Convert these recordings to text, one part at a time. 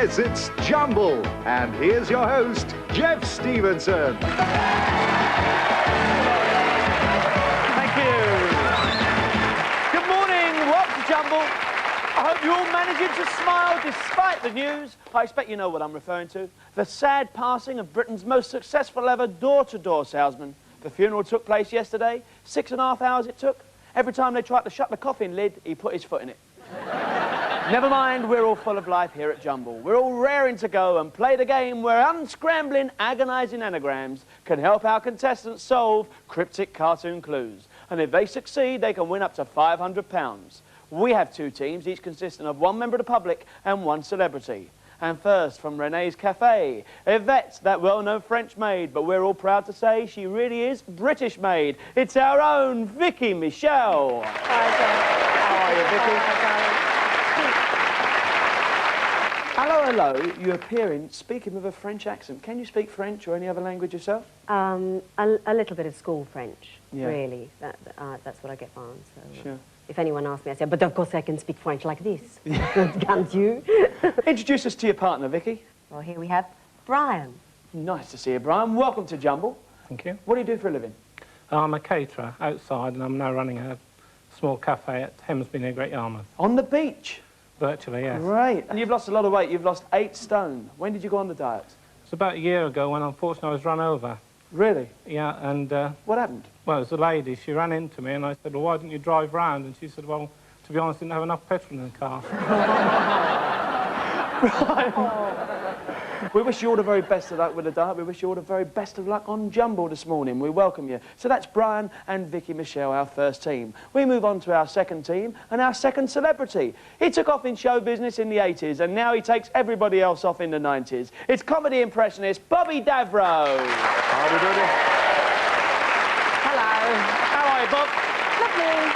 Yes, it's Jumble. And here's your host, Jeff Stevenson. Thank you. Good morning. Welcome to Jumble. I hope you're all managing to smile despite the news. I expect you know what I'm referring to. The sad passing of Britain's most successful ever door-to-door salesman. The funeral took place yesterday. 6.5 hours it took. Every time they tried to shut the coffin lid, he put his foot in it. Never mind, we're all full of life here at Jumble. We're all raring to go and play the game where unscrambling, agonising anagrams can help our contestants solve cryptic cartoon clues. And if they succeed, they can win up to £500. We have two teams, each consisting of one member of the public and one celebrity. And first, from Renee's Cafe, Yvette's that well-known French maid, but we're all proud to say she really is British made. It's our own Vicki Machelle. Hi, Jeff. How are you, Vicki? Hello, hello. You appear in speaking with a French accent. Can you speak French or any other language yourself? A little bit of school French, Yeah. really. That's what I get on. So, Sure. if anyone asks me, I say, but of course I can speak French like this. Can't you? Introduce us to your partner, Vicki. Well, here we have Brian. Nice to see you, Brian. Welcome to Jumble. Thank you. What do you do for a living? I'm a caterer outside, and I'm now running a small cafe at Hemsby near Great Yarmouth. On the beach. Virtually, yes. Great. And you've lost a lot of weight. You've lost 8 stone. When did you go on the diet? It's about a year ago when, unfortunately, I was run over. Really? Yeah, and, What happened? well, it was a lady. She ran into me, and I said, well, why didn't you drive round? And she said, well, to be honest, I didn't have enough petrol in the car. We wish you all the very best of luck with the diet. We wish you all the very best of luck on Jumble this morning. We welcome you. So that's Brian and Vicki Machelle, our first team. We move on to our second team and our second celebrity. He took off in show business in the 80s and now he takes everybody else off in the 90s. It's comedy impressionist Bobby Davro. How are we doing? Hello. How are you, Bob? Lovely.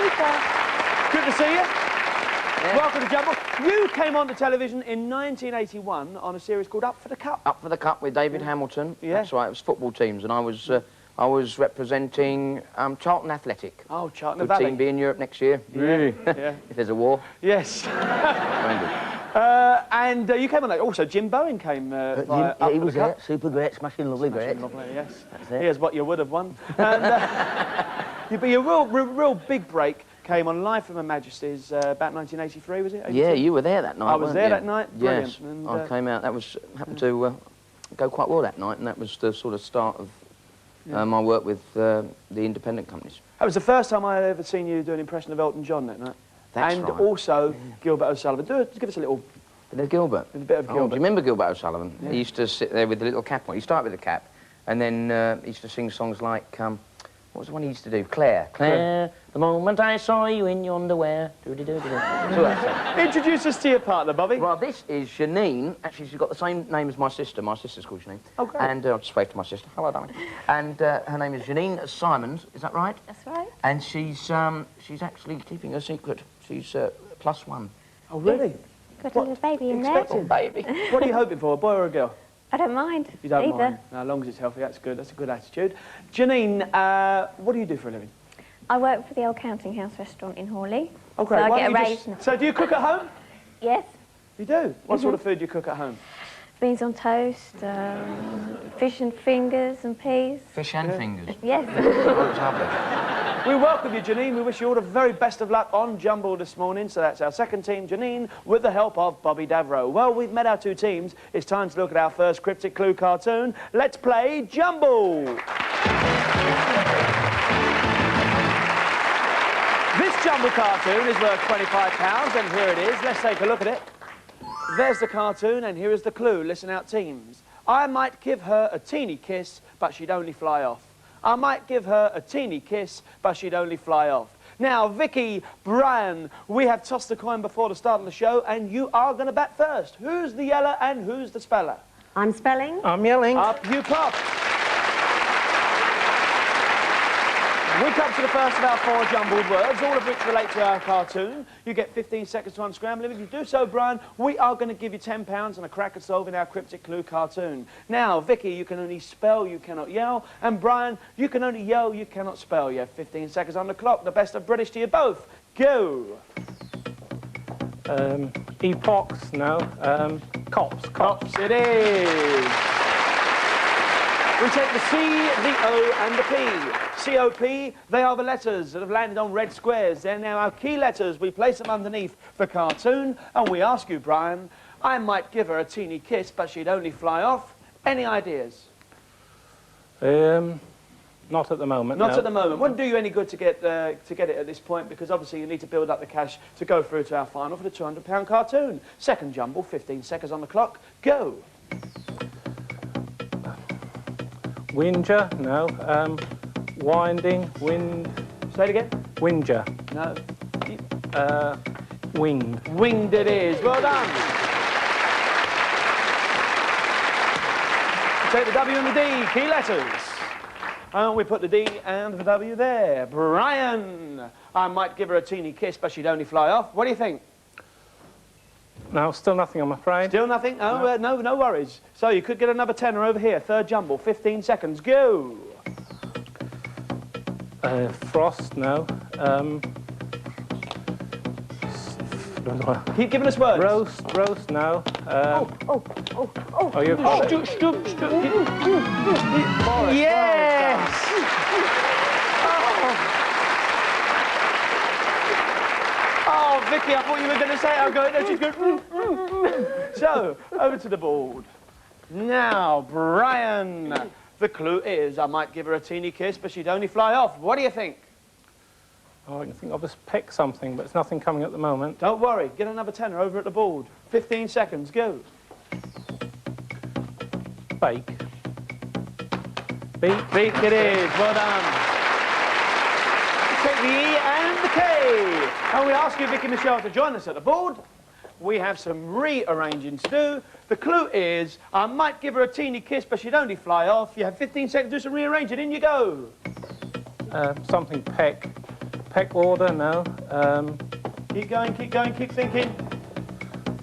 Super. Good to see you. Yeah. Welcome to Jumble. You came on to television in 1981 on a series called Up for the Cup. Up for the Cup with David Hamilton. Yeah. That's right, it was football teams, and I was representing Charlton Athletic. Oh, Charlton Good Valley. team, be in Europe next year. Yeah. Yeah. If there's a war. Yes. And you came on that. Also, Jim Bowen came he was there, super great, smashing lovely great. Lovely, yes. That's it. Here's what you would have won. And, but your real big break came on Live from Her Majesty's about 1983, was it? 82? Yeah, you were there that night, I was weren't there you? that night. Brilliant. Yes, And, I came out. That happened to go quite well that night, and that was the sort of start of my work with the independent companies. That was the first time I had ever seen you do an impression of Elton John that night. That's and right. also Gilbert O'Sullivan. Give us a little... Bit of Gilbert. A bit of Oh, Gilbert. do you remember Gilbert O'Sullivan? Yeah. He used to sit there with the little cap on. He started with the cap, and then he used to sing songs like, what was the one he used to do? Claire. Claire, the moment I saw you in your underwear. Introduce us to your partner, Bobby. Well, this is Janine. Actually, she's got the same name as my sister. My sister's called Janine. Oh, great. And I'll just wave to my sister. Hello, darling. And her name is Janine Simons. Is that right? That's right. And she's actually keeping a secret. She's +1. Oh, really? Got a little baby in there. Oh, baby. What are you hoping for, a boy or a girl? I don't mind. You don't either. mind. No, as long as it's healthy, that's good. That's a good attitude. Janine, what do you do for a living? I work for the Old Counting House restaurant in Hawley. Oh, great. So Why I get a don't you raise. just... So do you cook at home? Yes. You do? What sort of food do you cook at home? Beans on toast, fish and fingers and peas. Fish and fingers. Yes. Oh, it's lovely. We welcome you, Janine. We wish you all the very best of luck on Jumble this morning. So that's our second team, Janine, with the help of Bobby Davro. Well, we've met our two teams. It's time to look at our first cryptic clue cartoon. Let's play Jumble. This Jumble cartoon is worth £25, and here it is. Let's take a look at it. There's the cartoon, and here is the clue. Listen out, teams. I might give her a teeny kiss, but she'd only fly off. I might give her a teeny kiss, but she'd only fly off. Now, Vicki, Brian, we have tossed a coin before the start of the show, and you are going to bat first. Who's the yeller and who's the speller? I'm spelling. I'm yelling. Up you pop. We come to the first of our 4 jumbled words, all of which relate to our cartoon. You get 15 seconds to unscramble him. If you do so, Brian, we are going to give you £10 and a crack at solving our cryptic clue cartoon. Now, Vicki, you can only spell, you cannot yell. And Brian, you can only yell, you cannot spell. You have 15 seconds on the clock. The best of British to you both. Go. Epochs, no. Cops. Cops, it is. We take the C, the O, and the P. C-O-P, they are the letters that have landed on red squares. They're now our key letters. We place them underneath the cartoon, and we ask you, Brian, I might give her a teeny kiss, but she'd only fly off. Any ideas? Not at the moment, Not no. at the moment. Wouldn't do you any good to get it at this point, because obviously you need to build up the cash to go through to our final for the £200 cartoon. Second jumble, 15 seconds on the clock. Go. Whinger, no. Winding, wind... Say it again. Whinger. No. Winged. Winged it is. Well done. Take the W and the D, key letters. And we put the D and the W there. Brian, I might give her a teeny kiss, but she'd only fly off. What do you think? No, still nothing, I'm afraid. Still nothing? Oh, no worries. So you could get another tenner over here. Third jumble, 15 seconds. Go. Frost, no. Keep giving us words. Roast, no. Oh, you've got it. Yes! Oh, Vicky, I thought you were going to say it. I'm going, no, she's going, So, over to the board. Now, Brian, the clue is I might give her a teeny kiss, but she'd only fly off. What do you think? Oh, I can think I'll just pick something, but there's nothing coming at the moment. Don't worry, get another tenner over at the board. 15 seconds, go. Bake. Beak it is, well done. Take the E and the K. And we ask you, Vicki Machelle, to join us at the board. We have some rearranging to do. The clue is, I might give her a teeny kiss, but she'd only fly off. You have 15 seconds to do some rearranging. In you go. Something peck. Peck order, no. Keep going, keep thinking.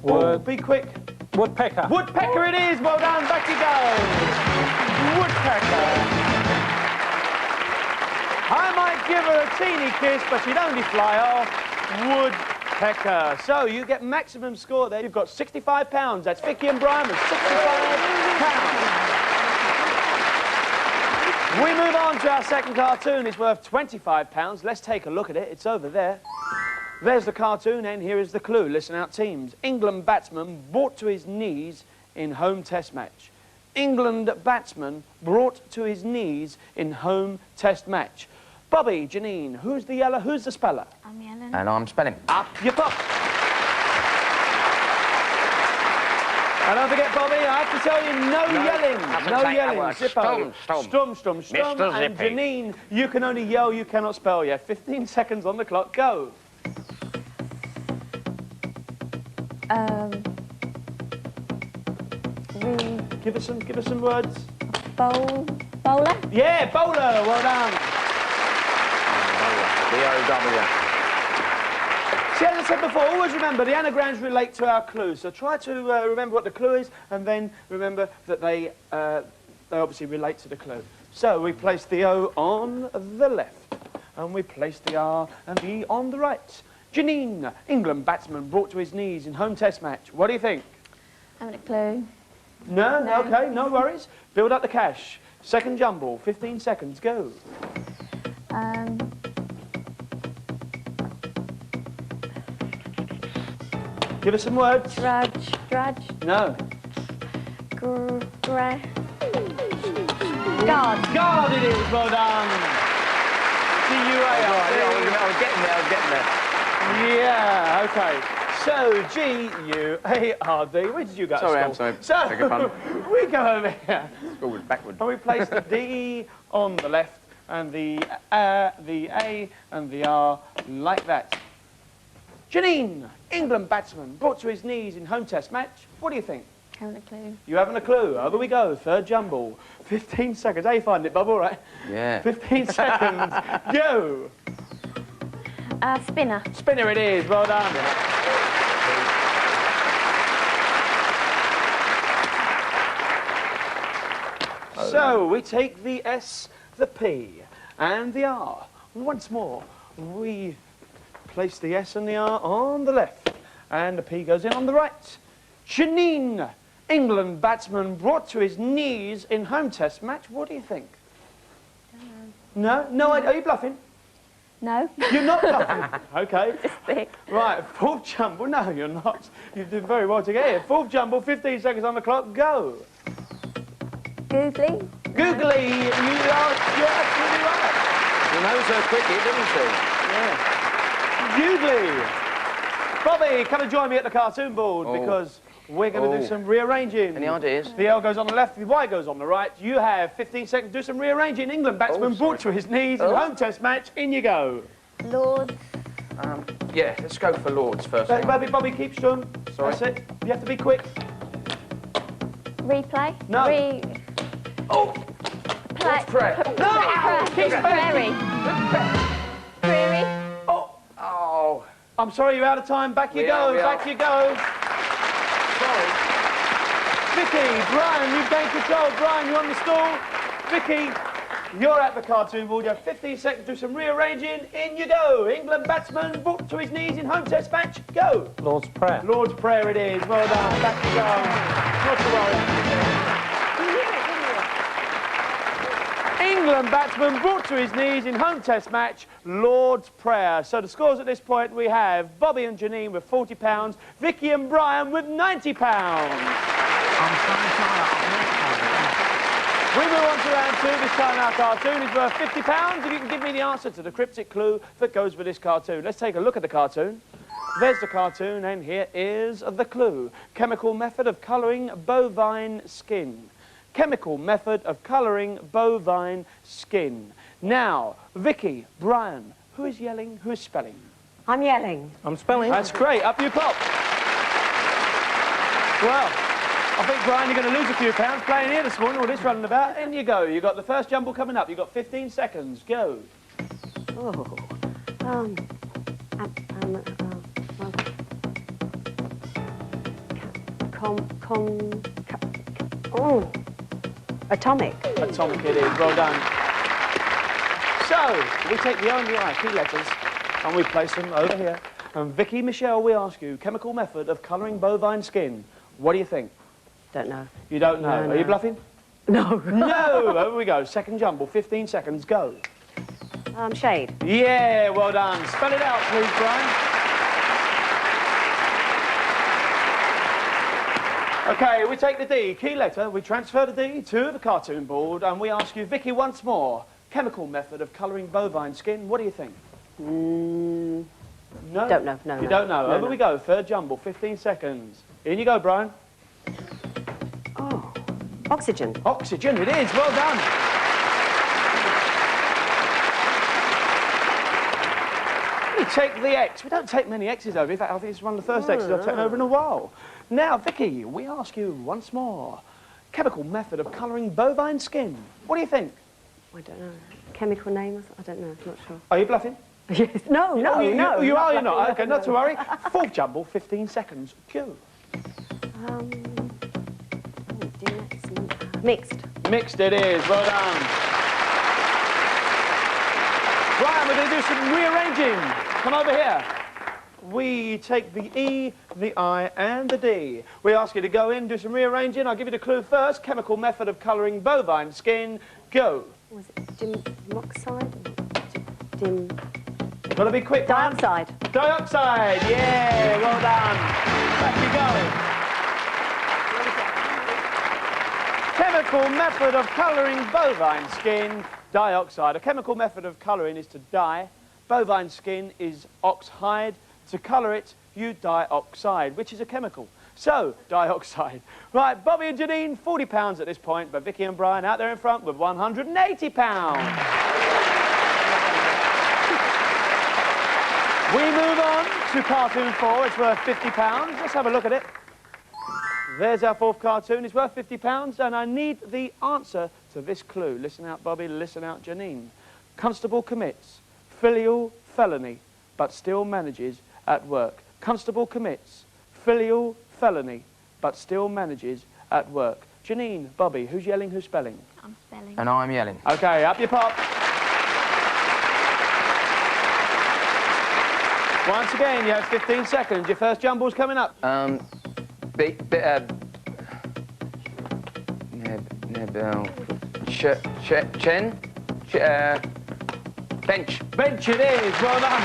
Word. Oh, be quick. Woodpecker. Woodpecker it is, well done, back you go. Woodpecker. I might give her a teeny kiss, but she'd only fly off. Woodpecker. So you get maximum score there. You've got £65. That's Vicky and Brian with £65. We move on to our second cartoon. It's worth £25. Let's take a look at it. It's over there. There's the cartoon, and here is the clue. Listen out, teams. England batsman brought to his knees in home test match. England batsman brought to his knees in home test match. Bobby, Janine, who's the yeller, who's the speller? I'm yelling. And I'm spelling. Up you pop. And don't forget, Bobby, I have to tell you, no yelling. No yelling. Zippo. Stum. Mr. And Zippy. Janine, you can only yell, you cannot spell yet. 15 seconds on the clock, go. Give us some words. Bowler? Yeah, bowler, well done. B-O-W. See, as I said before, always remember the anagrams relate to our clues. So try to remember what the clue is, and then remember that they obviously relate to the clue. So we place the O on the left, and we place the R and the E on the right. Janine, England batsman brought to his knees in home test match. What do you think? Haven't a clue. No? No. Okay, no worries. Build up the cash. Second jumble, 15 seconds, go. Give us some words. Drudge. No. Guard. Guard it is, well done. G-U-A-R-D. I was getting there. Yeah, okay. So, G-U-A-R-D. Where did you go to school? I'm sorry. So, Beg your pardon. we go over here. School was backward. And we place the D on the left, and the A, and the R, like that. Janine, England batsman, brought to his knees in home test match. What do you think? Haven't a clue. You haven't a clue. Over we go. Third jumble. 15 seconds. How you find it, Bob? All right? Yeah. 15 seconds. Go. Spinner. Spinner it is. Well done. So we take the S, the P, and the R. Once more, we place the S and the R on the left, And the P goes in on the right. Janine, England batsman brought to his knees in home test match. What do you think? No? No, are you bluffing? No. You're not bluffing? OK. Just thick. Right, fourth jumble. No, you're not. You did very well to get here. Fourth jumble, 15 seconds on the clock. Go. Googly. Googly, you're absolutely right. She knows her cricket, doesn't she? Yeah. Googly. Bobby, come and join me at the cartoon board because we're going to do some rearranging. Any ideas? The L goes on the left, the Y goes on the right. You have 15 seconds to do some rearranging. England batsman brought to his knees in home test match. In you go. Lord. Yeah, let's go for Lords first. Bobby, keep strong. Sorry. That's it. You have to be quick. Replay. No. Play. No! Keep Prairie. Prairie. Oh. I'm sorry, you're out of time. Back you We go. are. Back you go. Sorry. Vicky, Brian, you've gained control. Brian, you're on the stool. Vicky, you're at the cartoon board. You have 15 seconds to do some rearranging. In you go. England batsman brought to his knees in home test match. Go. Lord's Prayer. Lord's Prayer it is. Well done. Back you go. Not to worry. England batsman brought to his knees in home test match, Lord's Prayer. So the scores at this point we have Bobby and Janine with £40, Vicky and Brian with £90. We move on to round two. This time our cartoon is worth £50 if you can give me the answer to the cryptic clue that goes with this cartoon. Let's take a look at the cartoon. There's the cartoon and here is the clue. Chemical method of colouring bovine skin. Chemical method of colouring bovine skin. Now, Vicky, Brian, who is yelling, who is spelling? I'm yelling. I'm spelling. That's great, up you pop. Well, I think, Brian, you're going to lose a few pounds playing here this morning, all this running about. In you go, you've got the first jumble coming up, you've got 15 seconds, go. Oh. Atomic. Atomic it is, well done. So, we take the O and the I, key letters, and we place them over here. And Vicki Machelle, we ask you, chemical method of colouring bovine skin. What do you think? Don't know. You don't know. No, Are you no. bluffing? No. No! Over we go. Second jumble, 15 seconds, go. Shade. Yeah, well done. Spell it out, please, Brian. OK, we take the D, key letter, we transfer the D to the cartoon board, and we ask you, Vicky, once more, chemical method of colouring bovine skin. What do you think? No? Don't know, no. You don't know. No, Over we go. Third jumble, 15 seconds. In you go, Brian. Oh. Oxygen. Oxygen, it is. Well done. We take the X. We don't take many X's over. In fact, I think it's one of the first X's I've taken over in a while. Now, Vicky, we ask you once more. Chemical method of colouring bovine skin. What do you think? I don't know. Chemical name? I don't know. I'm not sure. Are you bluffing? Yes. No. You are, you're not. OK, not to worry. Fourth jumble, 15 seconds. Go. Mixed. Mixed it is. Well done. Brian, we're going to do some rearranging. Come over here. We take the E, the I, and the D. We ask you to go in, do some rearranging. I'll give you the clue first. Chemical method of colouring bovine skin. Go. Was it dimoxide? Dim... Got to be quick, Brian. Dioxide. Dioxide. Yeah, well done. Back you go. Chemical method of colouring bovine skin. Dioxide. A chemical method of colouring is to dye. Bovine skin is ox hide. To colour it, you dioxide, which is a chemical. So, dioxide. Right, Bobby and Janine, £40 at this point, but Vicky and Brian out there in front with £180. We move on to cartoon 4. It's worth £50. Let's have a look at it. There's our fourth cartoon. It's worth £50, and I need the answer to this clue. Listen out, Bobby. Listen out, Janine. Constable commits filial felony, but still manages at work. Constable commits filial felony, but still manages at work. Janine, Bobby, who's yelling, who's spelling? I'm spelling. And I'm yelling. OK, up you pop. Once again, you have 15 seconds. Your first jumble's coming up. Bench. Bench it is. Well done.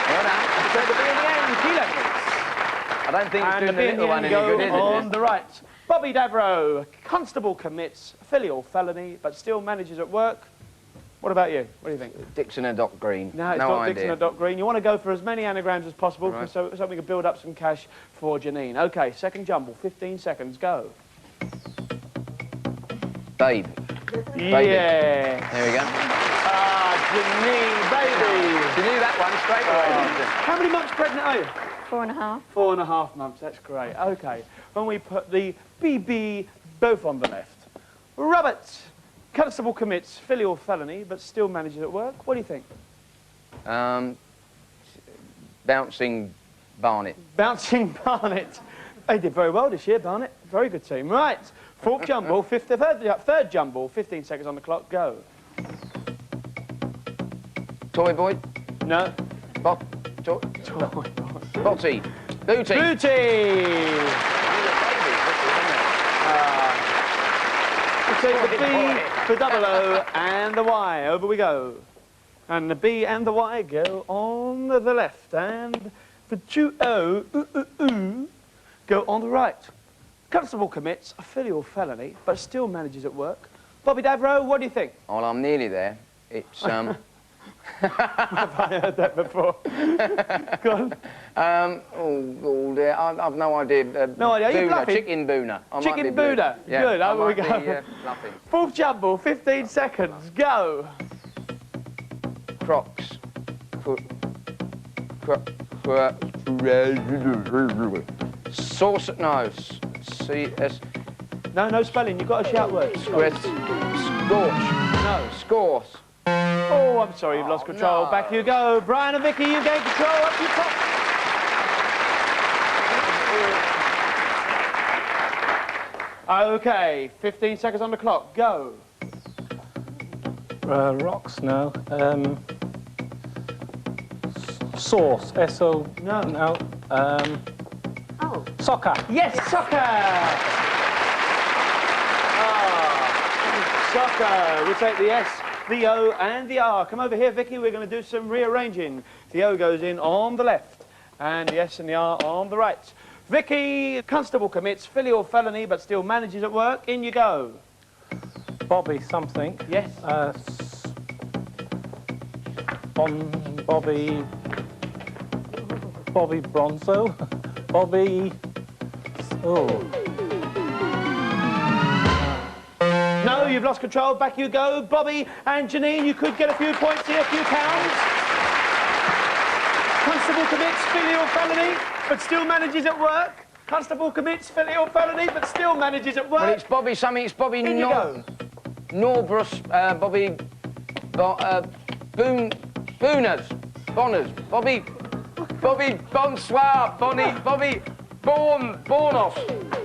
Well done. So the B in the end, kilometres. I don't think it's And the doing B the in the little one end any go good, is on it? the right. Bobby Davro, constable commits filial felony, but still manages at work. What about you? What do you think? Dixon and Dock Green. No, it's no not idea. Dixon or Dock Green. You want to go for as many anagrams as possible Right. so we can build up some cash for Janine. OK, second jumble, 15 seconds, go. Babe. Yeah. There we go. Ah, Janine, baby. You knew that one straight away, didn't you? How many months pregnant are you? 4.5. 4.5 months, that's great. OK, when we put the BB both on the left. Robert, constable commits filial felony, but still manages at work. What do you think? Bouncing Barnet. Bouncing Barnet. They did very well this year, Barnet. Very good team. Right, fourth jumble, third jumble, 15 seconds on the clock, go. Toy boy. No. Bot. Botty. Booty. Booty! So the B for double O and the Y. Over we go. And the B and the Y go on the left. And the 2O, go on the right. Constable commits a filial felony, but still manages at work. Bobby Davro, what do you think? Well, I'm nearly there. It's, Have I heard that before? Go on. dear. I've no idea. No idea. Are you Boona, bluffing? Chicken Boona. I might Chicken be bluffing. Buddha. Yeah, Good, I over we might go. be, bluffing. Fourth jumble, 15 seconds, go. Crocs. Sauce. No. No spelling, you've got to shout words. Scorch. No. Scorch. Oh, I'm sorry, you've lost control. no. Back you go. Brian and Vicky, you gain control. Up you top. OK, 15 seconds on the clock. Go. Rocks, no. Sauce, S-O... No. No. Oh. Soccer. Yes, soccer. Soccer. We'll take the S, the O and the R. Come over here, Vicky. We're going to do some rearranging. The O goes in on the left and the S and the R on the right. Vicky, constable commits filial felony but still manages at work. In you go. Bobby something. Yes. Bobby Bronzo. Bobby... Oh. No, you've lost control. Back you go. Bobby and Janine, you could get a few points here, a few pounds. Constable commits filial felony, but still manages at work. Constable commits filial felony, but still manages at work. Well, it's Bobby something. It's Bobby In you go. Norbrus. Bobby. Booners. Bonners. Bobby Bonsoir. Bobby Bornos.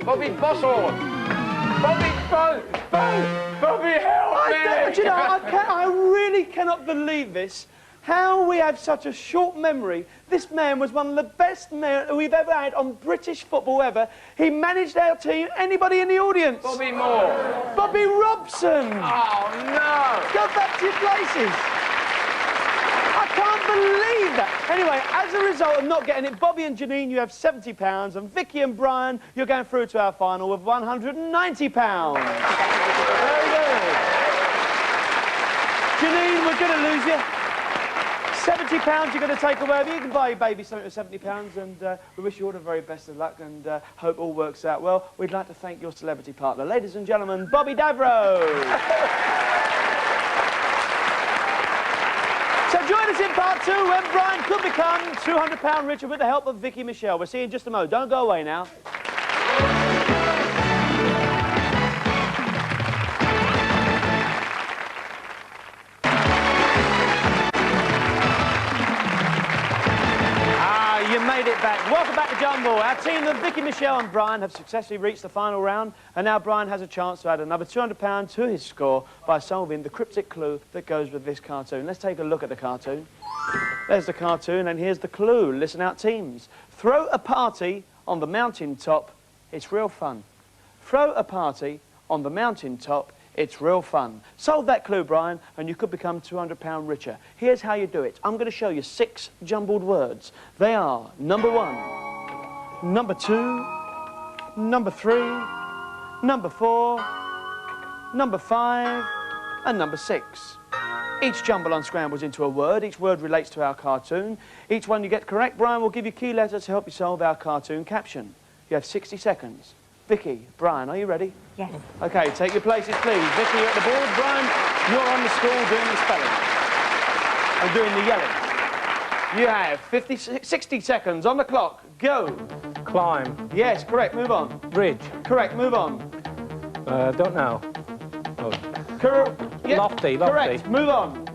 Bobby Bosshorn. Bobby help me! Do you know, I really cannot believe this. How we have such a short memory. This man was one of the best men we've ever had on British football ever. He managed our team. Anybody in the audience? Bobby Moore. Bobby Robson. Oh, no. Go back to your places. I can't believe that. Anyway, as a result of not getting it, Bobby and Janine, you have £70, and Vicky and Brian, you're going through to our final with £190. Very good. Janine, we're going to lose you. £70 you're going to take away with you. You can buy your baby something for £70, and we wish you all the very best of luck and hope all works out well. We'd like to thank your celebrity partner. Ladies and gentlemen, Bobby Davro. So join us in part 2 when Brian could become £200 richer with the help of Vicki Machelle. We'll see you in just a moment. Don't go away now. You made it back. Welcome back to Jumble. Our team of Vicki, Machelle and Brian have successfully reached the final round, and now Brian has a chance to add another £200 to his score by solving the cryptic clue that goes with this cartoon. Let's take a look at the cartoon. There's the cartoon, and here's the clue. Listen out, teams. Throw a party on the mountain top. It's real fun. Throw a party on the mountain top. It's real fun. Solve that clue, Brian, and you could become £200 richer. Here's how you do it. I'm going to show you 6 jumbled words. They are number 1, number 2, number 3, number 4, number 5, and number 6. Each jumble unscrambles into a word. Each word relates to our cartoon. Each one you get correct, Brian will give you key letters to help you solve our cartoon caption. You have 60 seconds. Vicky, Brian, are you ready? Yes. OK, take your places, please. Vicky, you're at the board. Brian, you're on the stool doing the spelling and doing the yelling. You have 60 seconds on the clock. Go. Climb. Yes, correct. Move on. Bridge. Correct. Move on. Don't know. Oh. Yeah. Lofty. Correct. Move on.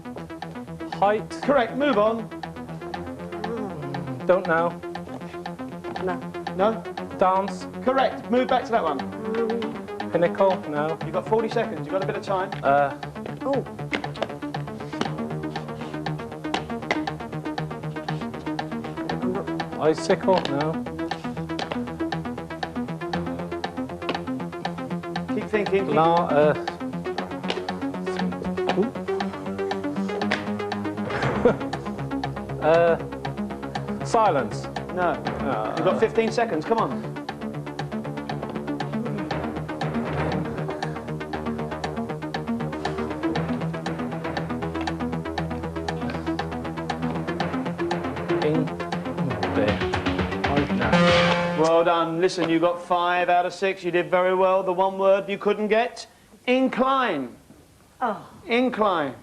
Height. Correct. Move on. Don't know. No. No? Dance. Correct. Move back to that one. Pinnacle. No. You've got 40 seconds. You've got a bit of time. Oh. Icicle. No. Keep thinking. Silence. No. You've got 15 seconds. Come on. Well done. Listen, you got 5 out of 6. You did very well. The one word you couldn't get, incline. Oh. Incline.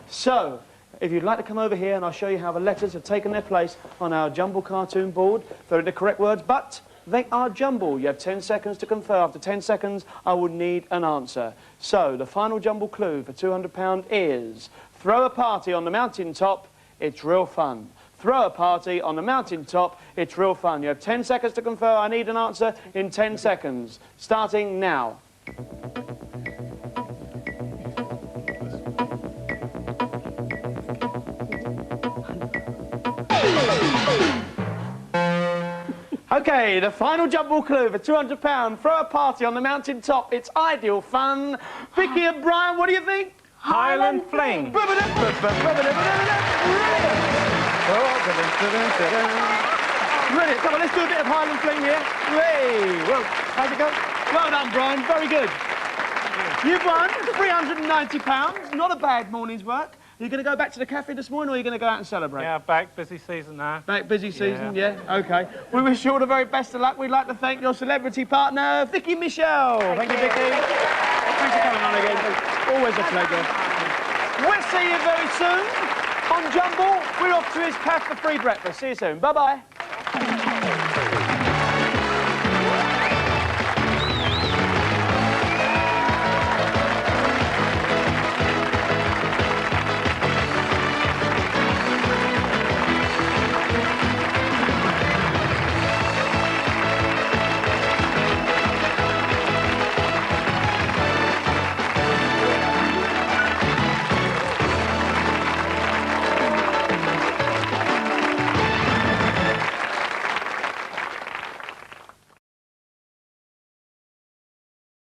So, if you'd like to come over here and I'll show you how the letters have taken their place on our jumble cartoon board. They're the correct words, but they are jumble. You have 10 seconds to confer. After 10 seconds, I will need an answer. So, the final jumble clue for £200 is throw a party on the mountain top. It's real fun. Throw a party on the mountain top. It's real fun. You have 10 seconds to confer. I need an answer in 10 seconds. Starting now. OK, the final jumble clue for £200. Throw a party on the mountain top. It's ideal fun. Vicky and Brian, what do you think? Highland Fling. Brilliant. Come on, let's do a bit of Highland Fling here. Hey, well, how'd it go? Well done, Brian. Very good. You've won £390. Not a bad morning's work. Are you going to go back to the cafe this morning, or are you going to go out and celebrate? Yeah, back. Busy season now. Back busy season, yeah? OK. We wish you all the very best of luck. We'd like to thank your celebrity partner, Vicki Machelle. Thank you, Vicki. Thanks for coming on again. Always a pleasure. We'll see you very soon on Jumble. We're off to his cafe for free breakfast. See you soon. Bye-bye.